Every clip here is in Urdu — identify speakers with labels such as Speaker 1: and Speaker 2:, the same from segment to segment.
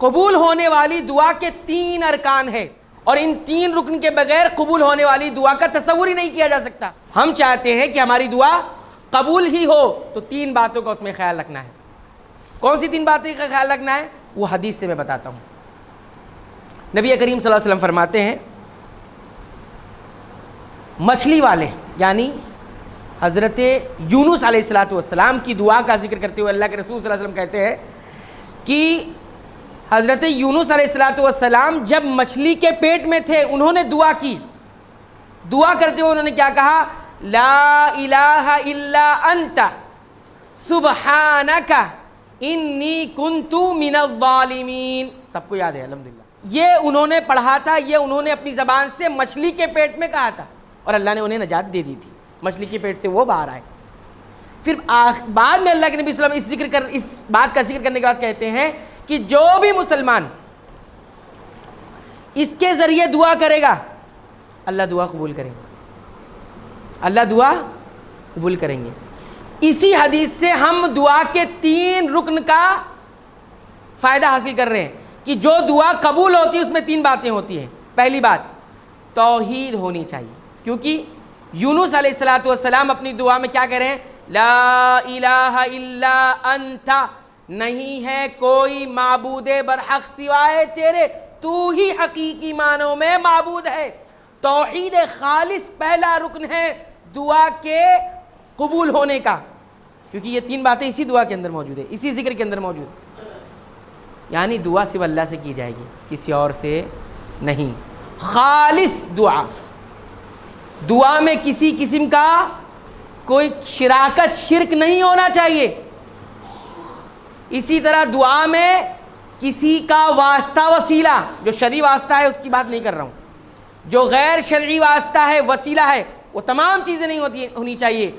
Speaker 1: قبول ہونے والی دعا کے 3 ارکان ہیں، اور ان 3 رکن کے بغیر قبول ہونے والی دعا کا تصور ہی نہیں کیا جا سکتا۔ ہم چاہتے ہیں کہ ہماری دعا قبول ہی ہو تو 3 باتوں کا اس میں خیال رکھنا ہے۔ کون سی 3 باتیں کا خیال رکھنا ہے؟ وہ حدیث سے میں بتاتا ہوں۔ نبی کریم صلی اللہ علیہ وسلم فرماتے ہیں، مچھلی والے یعنی حضرت یونس علیہ السلام کی دعا کا ذکر کرتے ہوئے اللہ کے رسول صلی اللہ علیہ وسلم کہتے ہیں کہ حضرت یونس علیہ السلام جب مچھلی کے پیٹ میں تھے انہوں نے دعا کی، دعا کرتے ہوئے انہوں نے کیا کہا؟ لا الہ الا انت سبحانک انی کنت من الظالمین۔ سب کو یاد ہے الحمدللہ، یہ انہوں نے پڑھا تھا، یہ انہوں نے اپنی زبان سے مچھلی کے پیٹ میں کہا تھا، اور اللہ نے انہیں نجات دے دی تھی، مچھلی کے پیٹ سے وہ باہر آئے۔ پھر بعد میں اللہ کے نبی صلی اللہ علیہ وسلم اس بات کا ذکر کرنے کے بعد کہتے ہیں کہ جو بھی مسلمان اس کے ذریعے دعا کرے گا اللہ دعا قبول کریں گے، اللہ دعا قبول کریں گے۔ اسی حدیث سے ہم دعا کے 3 رکن کا فائدہ حاصل کر رہے ہیں کہ جو دعا قبول ہوتی ہے اس میں 3 باتیں ہوتی ہیں۔ پہلی بات توحید ہونی چاہیے، کیونکہ یونس علیہ السلام اپنی دعا میں کیا کہہ رہے ہیں؟ لا الہ الا انت، نہیں ہے کوئی معبود برحق سوائے تیرے، تو ہی حقیقی معنوں میں معبود ہے۔ توحید خالص پہلا رکن ہے دعا کے قبول ہونے کا، کیونکہ یہ 3 باتیں اسی دعا کے اندر موجود ہے، اسی ذکر کے اندر موجود ہے۔ یعنی دعا صرف اللہ سے کی جائے گی، کسی اور سے نہیں، خالص دعا۔ دعا میں کسی قسم کا کوئی شراکت، شرک نہیں ہونا چاہیے۔ اسی طرح دعا میں کسی کا واسطہ وسیلہ، جو شرعی واسطہ ہے اس کی بات نہیں کر رہا ہوں، جو غیر شرعی واسطہ ہے، وسیلہ ہے، وہ تمام چیزیں نہیں ہونی چاہیے۔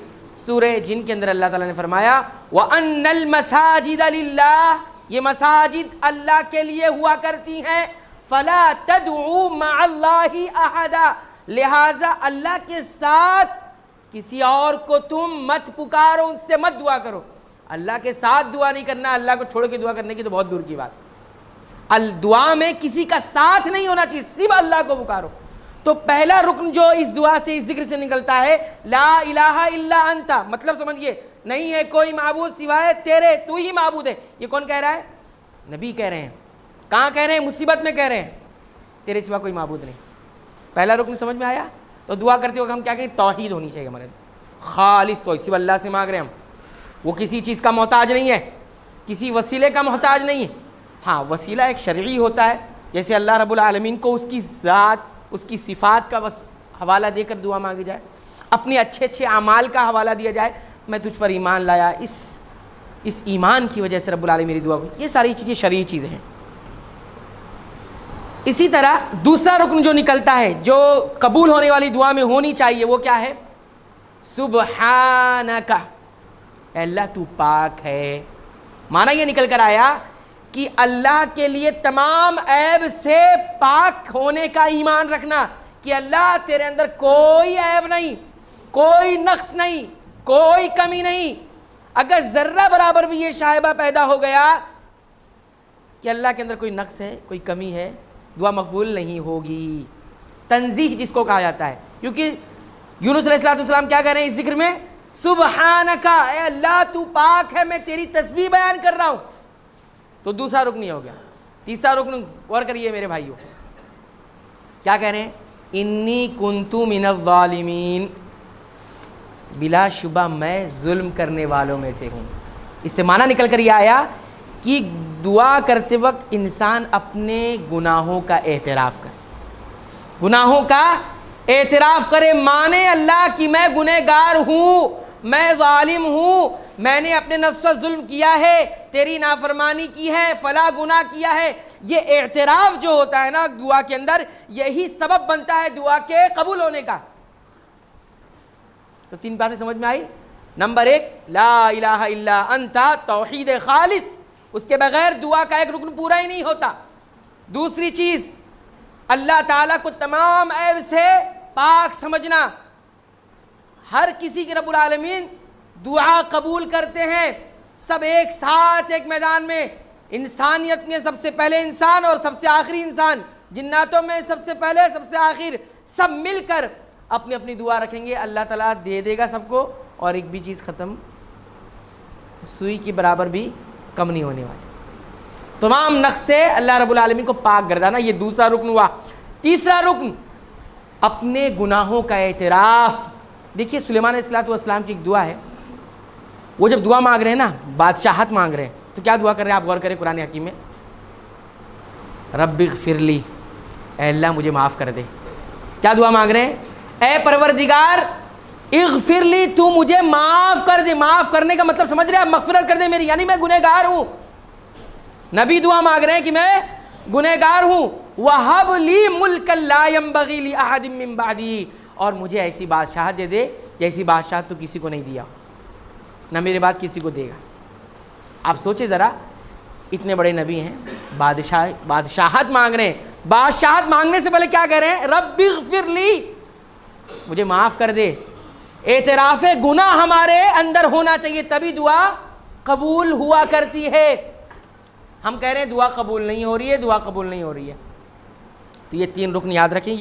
Speaker 1: سورہ جن کے اندر اللہ تعالیٰ نے فرمایا وَأَنَّ الْمَسَاجِدَ لِلَّهِ، یہ مساجد اللہ کے لیے ہوا کرتی ہیں، فَلَا تَدْعُوا مَعَ اللَّهِ أَحَدًا، لہٰذا اللہ کے ساتھ کسی اور کو تم مت پکارو، ان سے مت دعا کرو۔ اللہ کے ساتھ دعا نہیں کرنا، اللہ کو چھوڑ کے دعا کرنے کی تو بہت دور کی بات۔ دعا میں کسی کا ساتھ نہیں ہونا چاہیے، صرف اللہ کو پکارو۔ تو پہلا رکن جو اس دعا سے، اس ذکر سے نکلتا ہے، لا الہ الا انت، مطلب سمجھئے نہیں ہے کوئی معبود سوائے تیرے، تو ہی معبود ہے۔ یہ کون کہہ رہا ہے؟ نبی کہہ رہے ہیں۔ کہاں کہہ رہے ہیں؟ مصیبت میں کہہ رہے ہیں، تیرے سوا کوئی معبود نہیں۔ پہلا رکن سمجھ میں آیا؟ تو دعا کرتے ہوئے ہم کیا کہیں؟ توحید ہونی چاہیے ہمارے، خالص توحید، صرف اللہ سے مانگ رہے ہیں ہم، وہ کسی چیز کا محتاج نہیں ہے، کسی وسیلے کا محتاج نہیں ہے۔ ہاں وسیلہ ایک شرعی ہوتا ہے، جیسے اللہ رب العالمین کو اس کی ذات، اس کی صفات کا بس حوالہ دے کر دعا مانگی جائے، اپنے اچھے اچھے اعمال کا حوالہ دیا جائے، میں تجھ پر ایمان لایا، اس ایمان کی وجہ سے رب العالمین میری دعا کو، یہ ساری چیزیں شرعی چیزیں ہیں۔ اسی طرح دوسرا رکن جو نکلتا ہے، جو قبول ہونے والی دعا میں ہونی چاہیے، وہ کیا ہے؟ سبحانک، اے اللہ تو پاک ہے۔ معنی یہ نکل کر آیا کہ اللہ کے لیے تمام عیب سے پاک ہونے کا ایمان رکھنا، کہ اللہ تیرے اندر کوئی عیب نہیں، کوئی نقص نہیں، کوئی کمی نہیں۔ اگر ذرہ برابر بھی یہ شائبہ پیدا ہو گیا کہ اللہ کے اندر کوئی نقص ہے، کوئی کمی ہے، دعا مقبول نہیں ہوگی۔ تنزیہ جس کو کہا جاتا ہے، کیونکہ یونس علیہ السلام کیا کہہ رہے ہیں اس ذکر میں؟ سبحانکا، اے اللہ تو پاک ہے، میں تیری تسبیح بیان کر رہا ہوں۔ تو دوسرا رکن یہ ہو گیا۔ تیسرا رکن غور کریے میرے بھائیوں، کیا کہہ رہے ہیں؟ انی کنت من الظالمین، بلا شبہ میں ظلم کرنے والوں میں سے ہوں۔ اس سے معنی نکل کر یہ آیا کہ دعا کرتے وقت انسان اپنے گناہوں کا اعتراف کرے، گناہوں کا اعتراف کرے، مانے اللہ کہ میں گنہگار ہوں، میں ظالم ہوں، میں نے اپنے نفس پر ظلم کیا ہے، تیری نافرمانی کی ہے، فلاں گناہ کیا ہے۔ یہ اعتراف جو ہوتا ہے نا دعا کے اندر، یہی سبب بنتا ہے دعا کے قبول ہونے کا۔ تو 3 باتیں سمجھ میں آئی۔ نمبر 1 لا الہ الا انت، توحید خالص، اس کے بغیر دعا کا ایک رکن پورا ہی نہیں ہوتا۔ دوسری چیز اللہ تعالیٰ کو تمام عیب سے پاک سمجھنا۔ ہر کسی کے رب العالمین دعا قبول کرتے ہیں، سب ایک ساتھ ایک میدان میں انسانیت میں سب سے پہلے انسان اور سب سے آخری انسان، جناتوں میں سب سے پہلے سب سے آخر، سب مل کر اپنی اپنی دعا رکھیں گے، اللہ تعالیٰ دے دے گا سب کو، اور ایک بھی چیز ختم سوئی کی برابر بھی کم نہیں ہونے والی۔ تمام نقص سے اللہ رب العالمین کو پاک گردانا، یہ دوسرا رکن ہوا۔ تیسرا رکن اپنے گناہوں کا اعتراف۔ دیکھیے سلیمان علیہ السلام کی ایک دعا ہے، وہ جب دعا مانگ رہے ہیں نا، بادشاہت مانگ رہے ہیں، تو کیا دعا کر رہے ہیں؟ آپ غور کریں قرآن حکیم میں، رب اغفر لی، اے اللہ مجھے معاف کر دے۔ کیا دعا مانگ رہے ہیں؟ اے پروردگار اغفر لی، تو مجھے معاف کر دے۔ معاف کرنے کا مطلب سمجھ رہے ہیں آپ؟ مغفرت کر دے میری، یعنی میں گنہگار ہوں۔ نبی دعا مانگ رہے ہیں کہ میں گنہگار ہوں۔ وَهَبْ لِي مُلْكًا لَا يَنبَغِي لِأَحَدٍ مِّن بَعْدِي، اور مجھے ایسی بادشاہت دے دے جیسی بادشاہت تو کسی کو نہیں دیا، نہ میرے بعد کسی کو دے گا۔ آپ سوچیں ذرا، اتنے بڑے نبی ہیں، بادشاہت مانگ رہے ہیں، بادشاہت مانگنے سے پہلے کیا کہہ رہے ہیں؟ رب اغفر لی، مجھے معاف کر دے۔ اعتراف گناہ ہمارے اندر ہونا چاہیے، تبھی دعا قبول ہوا کرتی ہے۔ ہم کہہ رہے ہیں دعا قبول نہیں ہو رہی ہے، دعا قبول نہیں ہو رہی ہے۔ تو یہ 3 رکن یاد رکھیں۔